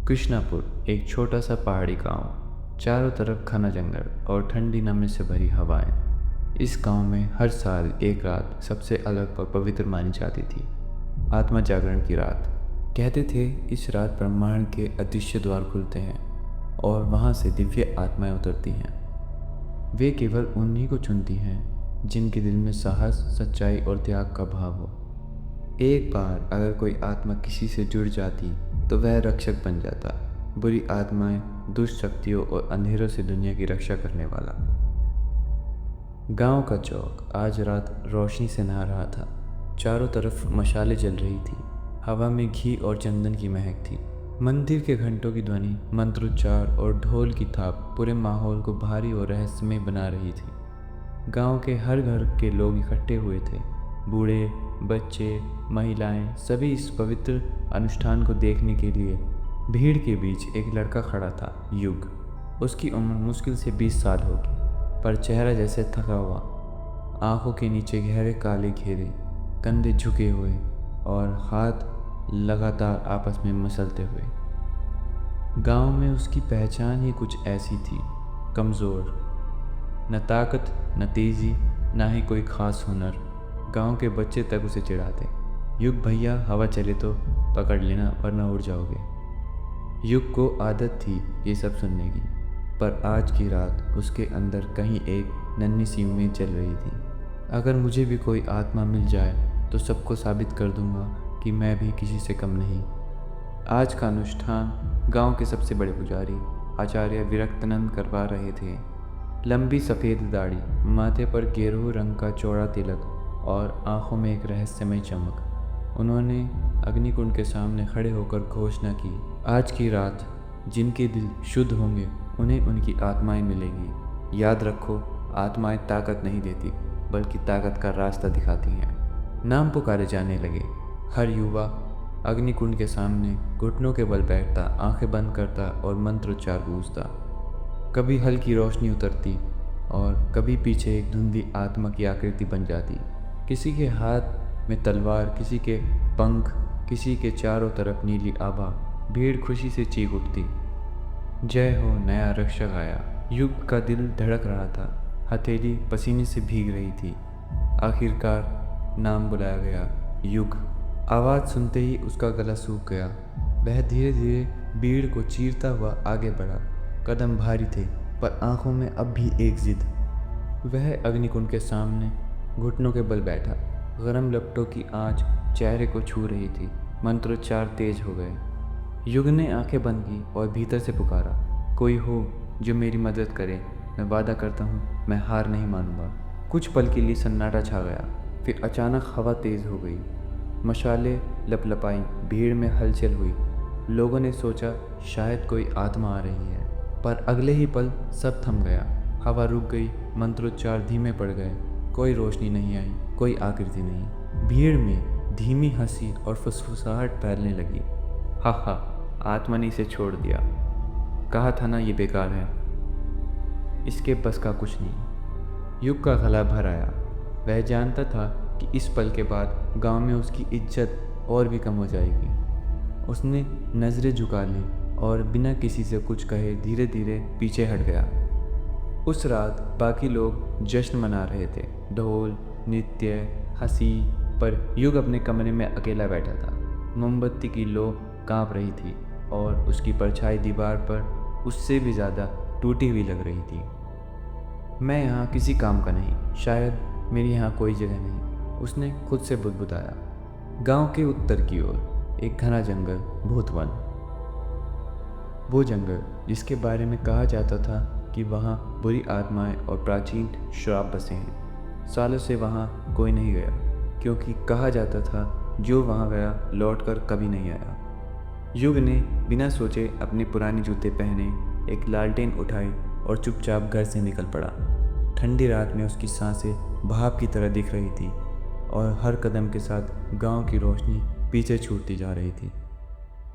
कृष्णापुर एक छोटा सा पहाड़ी गांव। चारों तरफ घना जंगल और ठंडी नमी से भरी हवाएं। इस गांव में हर साल एक रात सबसे अलग और पवित्र मानी जाती थी। आत्मा जागरण की रात। कहते थे इस रात ब्रह्मांड के अदृश्य द्वार खुलते हैं और वहां से दिव्य आत्माएं उतरती हैं। वे केवल उन्हीं को चुनती हैं जिनके दिल में साहस, सच्चाई और त्याग का भाव हो। एक बार अगर कोई आत्मा किसी से जुड़ जाती तो वह रक्षक बन जाता। बुरी आत्माएं, दुष्ट शक्तियों और अंधेरों से दुनिया की रक्षा करने वाला। गांव का चौक आज रात रोशनी से नहा रहा था। चारों तरफ मशालें जल रही थी। हवा में घी और चंदन की महक थी। मंदिर के घंटों की ध्वनि, मंत्रोच्चार और ढोल की थाप पूरे माहौल को भारी और रहस्यमय बना रही थी। गांव के हर घर के लोग इकट्ठे हुए थे। बूढ़े, बच्चे, महिलाएं, सभी इस पवित्र अनुष्ठान को देखने के लिए। भीड़ के बीच एक लड़का खड़ा था, युग। उसकी उम्र मुश्किल से 20 साल होगी, पर चेहरा जैसे थका हुआ। आंखों के नीचे गहरे काले घेरे, कंधे झुके हुए और हाथ लगातार आपस में मसलते हुए। गांव में उसकी पहचान ही कुछ ऐसी थी, कमज़ोर, न ताकत, न तेज़ी, ना ही कोई खास हुनर। गांव के बच्चे तक उसे चिढ़ाते। युग भैया, हवा चले तो पकड़ लेना वरना उड़ जाओगे। युग को आदत थी ये सब सुनने की, पर आज की रात उसके अंदर कहीं एक नन्ही सी उम्मीद चल रही थी। अगर मुझे भी कोई आत्मा मिल जाए तो सबको साबित कर दूंगा कि मैं भी किसी से कम नहीं। आज का अनुष्ठान गांव के सबसे बड़े पुजारी आचार्य विरक्तनंद करवा रहे थे। लंबी सफ़ेद दाढ़ी, माथे पर गेरू रंग का चौड़ा तिलक और आंखों में एक रहस्यमय चमक। उन्होंने अग्निकुंड के सामने खड़े होकर घोषणा की, आज की रात जिनके दिल शुद्ध होंगे उन्हें उनकी आत्माएं मिलेंगी। याद रखो, आत्माएं ताकत नहीं देती बल्कि ताकत का रास्ता दिखाती हैं। नाम पुकारे जाने लगे। हर युवा अग्निकुंड के सामने घुटनों के बल बैठता, आंखें बंद करता और मंत्रोच्चार गूंजता। कभी हल्की रोशनी उतरती और कभी पीछे एक धुंधली आत्मा की आकृति बन जाती। किसी के हाथ में तलवार, किसी के पंख, किसी के चारों तरफ नीली आभा। भीड़ खुशी से चीख उठती, जय हो, नया रक्षक आया। युग का दिल धड़क रहा था, हथेली पसीने से भीग रही थी। आखिरकार नाम बुलाया गया, युग। आवाज़ सुनते ही उसका गला सूख गया। वह धीरे धीरे भीड़ को चीरता हुआ आगे बढ़ा। कदम भारी थे, पर आंखों में अब भी एक जिद। वह अग्निकुंड के सामने घुटनों के बल बैठा। गरम लपटों की आंच चेहरे को छू रही थी। मंत्रोच्चार तेज हो गए। युग ने आंखें बंद की और भीतर से पुकारा, कोई हो जो मेरी मदद करे। मैं वादा करता हूँ, मैं हार नहीं मानूंगा। कुछ पल के लिए सन्नाटा छा गया, फिर अचानक हवा तेज हो गई। मशालें लपलपाई, भीड़ में हलचल हुई। लोगों ने सोचा शायद कोई आत्मा आ रही है, पर अगले ही पल सब थम गया। हवा रुक गई, मंत्रोच्चार धीमे पड़ गए। कोई रोशनी नहीं आई, कोई आकृति नहीं। भीड़ में धीमी हंसी और फुसफुसाहट फैलने लगी। हा हा, आत्मा ने इसे छोड़ दिया। कहा था ना ये बेकार है, इसके बस का कुछ नहीं। युग का गला भर आया। वह जानता था कि इस पल के बाद गांव में उसकी इज्जत और भी कम हो जाएगी। उसने नज़रें झुका ली और बिना किसी से कुछ कहे धीरे धीरे पीछे हट गया। उस रात बाकी लोग जश्न मना रहे थे, ढोल, नृत्य, हंसी, पर युग अपने कमरे में अकेला बैठा था। मोमबत्ती की लौ कांप रही थी और उसकी परछाई दीवार पर उससे भी ज़्यादा टूटी हुई लग रही थी। मैं यहाँ किसी काम का नहीं, शायद मेरी यहाँ कोई जगह नहीं, उसने खुद से बुदबुदाया। गांव के उत्तर की ओर एक घना जंगल, भूतवन। वो जंगल जिसके बारे में कहा जाता था कि वहाँ बुरी आत्माएं और प्राचीन श्राप बसे हैं। सालों से वहाँ कोई नहीं गया, क्योंकि कहा जाता था जो वहाँ गया लौटकर कभी नहीं आया। युग ने बिना सोचे अपने पुराने जूते पहने, एक लालटेन उठाई और चुपचाप घर से निकल पड़ा। ठंडी रात में उसकी सांसें भाप की तरह दिख रही थी और हर कदम के साथ गांव की रोशनी पीछे छूटती जा रही थी।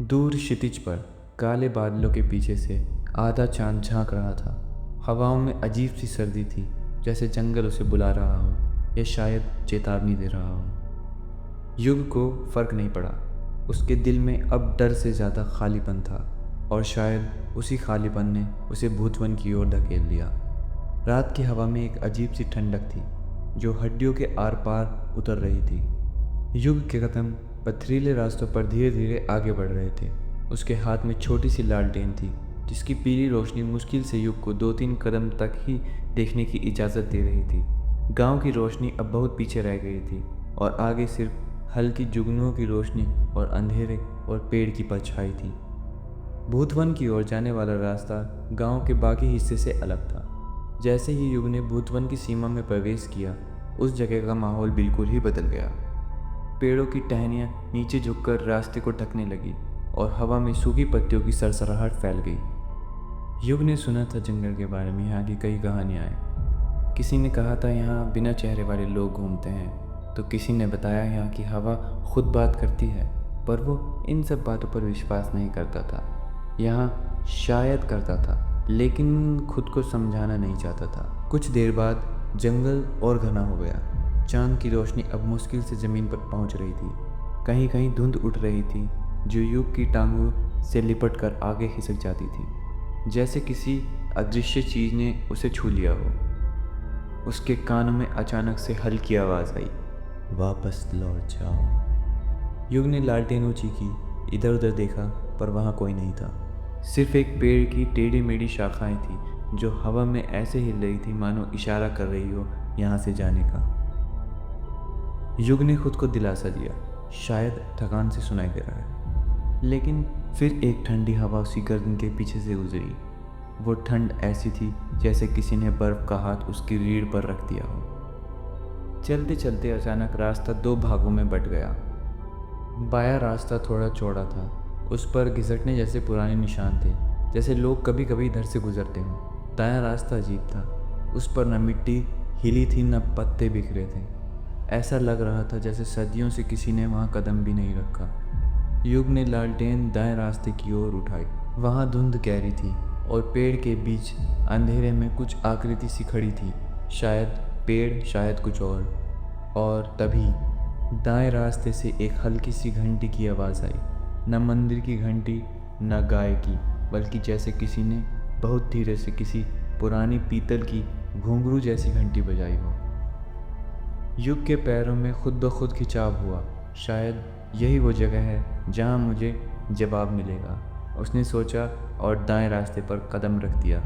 दूर क्षितिज पर काले बादलों के पीछे से आधा चांद झांक रहा था। हवाओं में अजीब सी सर्दी थी, जैसे जंगल उसे बुला रहा हो या शायद चेतावनी दे रहा हो। युग को फर्क नहीं पड़ा। उसके दिल में अब डर से ज़्यादा खालीपन था। और शायद उसी खालीपन ने उसे भूतवन की ओर धकेल दिया। रात की हवा में एक अजीब सी ठंडक थी जो हड्डियों के आर पार उतर रही थी। युग के कदम पथरीले रास्तों पर धीरे धीरे आगे बढ़ रहे थे। उसके हाथ में छोटी सी लालटेन थी जिसकी पीली रोशनी मुश्किल से युग को 2-3 कदम तक ही देखने की इजाज़त दे रही थी। गांव की रोशनी अब बहुत पीछे रह गई थी और आगे सिर्फ हल्की जुगनुओं की रोशनी और अंधेरे और पेड़ की परछाई थी। भूतवन की ओर जाने वाला रास्ता गांव के बाकी हिस्से से अलग था। जैसे ही युग ने भूतवन की सीमा में प्रवेश किया, उस जगह का माहौल बिल्कुल ही बदल गया। पेड़ों की टहनियाँ नीचे झुककर रास्ते को ढकने लगी और हवा में सूखी पत्तियों की सरसराहट फैल गई। युग ने सुना था जंगल के बारे में यहाँ की कई कहानियाँ। किसी ने कहा था यहाँ बिना चेहरे वाले लोग घूमते हैं, तो किसी ने बताया यहाँ की हवा खुद बात करती है, पर वो इन सब बातों पर विश्वास नहीं करता था। यहाँ शायद करता था, लेकिन खुद को समझाना नहीं चाहता था। कुछ देर बाद जंगल और घना हो गया। चांद की रोशनी अब मुश्किल से ज़मीन पर पहुँच रही थी। कहीं कहीं धुंध उठ रही थी जो युग की टांगों से लिपट कर आगे खिसक जाती थी, जैसे किसी अदृश्य चीज़ ने उसे छू लिया हो। उसके कानों में अचानक से हल्की आवाज़ आई, वापस लौट जाओ। युग ने लालटेन ऊंची की, इधर उधर देखा, पर वहाँ कोई नहीं था। सिर्फ एक पेड़ की टेढ़ी मेढ़ी शाखाएं थी जो हवा में ऐसे हिल रही थी मानो इशारा कर रही हो यहाँ से जाने का। युग ने खुद को दिलासा दिया, शायद थकान से सुनाई दे रहा है। लेकिन फिर एक ठंडी हवा उसी गर्दन के पीछे से गुजरी। वो ठंड ऐसी थी जैसे किसी ने बर्फ़ का हाथ उसकी रीढ़ पर रख दिया हो। चलते चलते अचानक रास्ता 2 भागों में बट गया। बायां रास्ता थोड़ा चौड़ा था, उस पर घिसटने जैसे पुराने निशान थे, जैसे लोग कभी कभी इधर से गुजरते हों। दायां रास्ता अजीब था, उस पर न मिट्टी हिली थी न पत्ते बिखरे थे। ऐसा लग रहा था जैसे सदियों से किसी ने वहाँ कदम भी नहीं रखा। युग ने लालटेन दाएं रास्ते की ओर उठाई। वहाँ धुंध गहरी थी और पेड़ के बीच अंधेरे में कुछ आकृति सी खड़ी थी, शायद पेड़, शायद कुछ और तभी दाएं रास्ते से एक हल्की सी घंटी की आवाज़ आई। न मंदिर की घंटी, न गाय की, बल्कि जैसे किसी ने बहुत धीरे से किसी पुरानी पीतल की घुंघरू जैसी घंटी बजाई हो। युग के पैरों में खुद ब खुद खिंचाव हुआ। शायद यही वो जगह है जहाँ मुझे जवाब मिलेगा, उसने सोचा और दाएं रास्ते पर कदम रख दिया।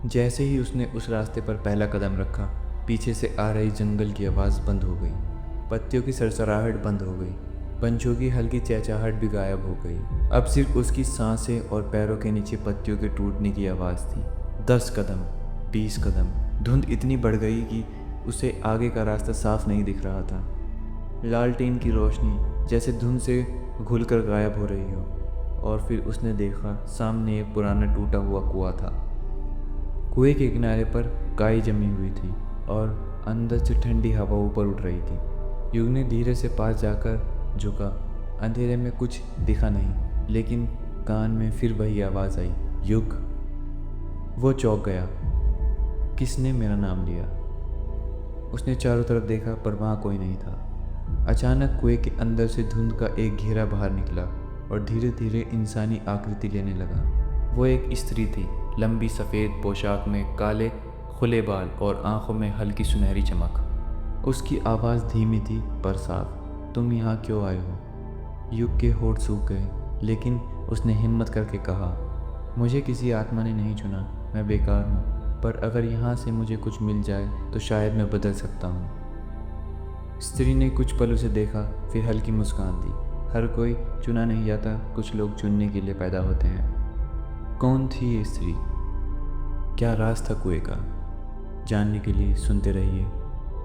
जैसे ही उसने उस रास्ते पर पहला कदम रखा, पीछे से आ रही जंगल की आवाज़ बंद हो गई। पत्तियों की सरसराहट बंद हो गई, पंछियों की हल्की चहचहाहट भी गायब हो गई। अब सिर्फ उसकी सांसें और पैरों के नीचे पत्तियों के टूटने की आवाज़ थी। 10 कदम, 20 कदम। धुंध इतनी बढ़ गई कि उसे आगे का रास्ता साफ नहीं दिख रहा था। लालटेन की रोशनी जैसे धुंध से घुलकर गायब हो रही हो। और फिर उसने देखा, सामने एक पुराना टूटा हुआ कुआं था। कुएं के किनारे पर काई जमी हुई थी और अंदर से ठंडी हवा ऊपर उठ रही थी। युग ने धीरे से पास जाकर झुका। अंधेरे में कुछ दिखा नहीं, लेकिन कान में फिर वही आवाज़ आई, युग। वो चौंक गया। किसने मेरा नाम लिया? उसने चारों तरफ देखा, पर वहाँ कोई नहीं था। अचानक कुएं के अंदर से धुंध का एक घेरा बाहर निकला और धीरे धीरे इंसानी आकृति लेने लगा। वो एक स्त्री थी, लंबी सफ़ेद पोशाक में, काले खुले बाल और आंखों में हल्की सुनहरी चमक। उसकी आवाज़ धीमी थी पर साफ, तुम यहाँ क्यों आए हो? युग के होठ सूख गए, लेकिन उसने हिम्मत करके कहा, मुझे किसी आत्मा ने नहीं चुना, मैं बेकार हूँ, पर अगर यहाँ से मुझे कुछ मिल जाए तो शायद मैं बदल सकता हूँ। स्त्री ने कुछ पल उसे देखा, फिर हल्की मुस्कान दी। हर कोई चुना नहीं जाता, कुछ लोग चुनने के लिए पैदा होते हैं। कौन थी ये स्त्री? क्या राज था कुएं का? जानने के लिए सुनते रहिए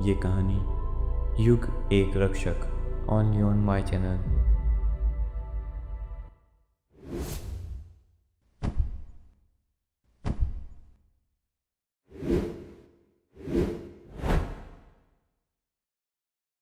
ये कहानी, युग एक रक्षक, ओनली ऑन माई चैनल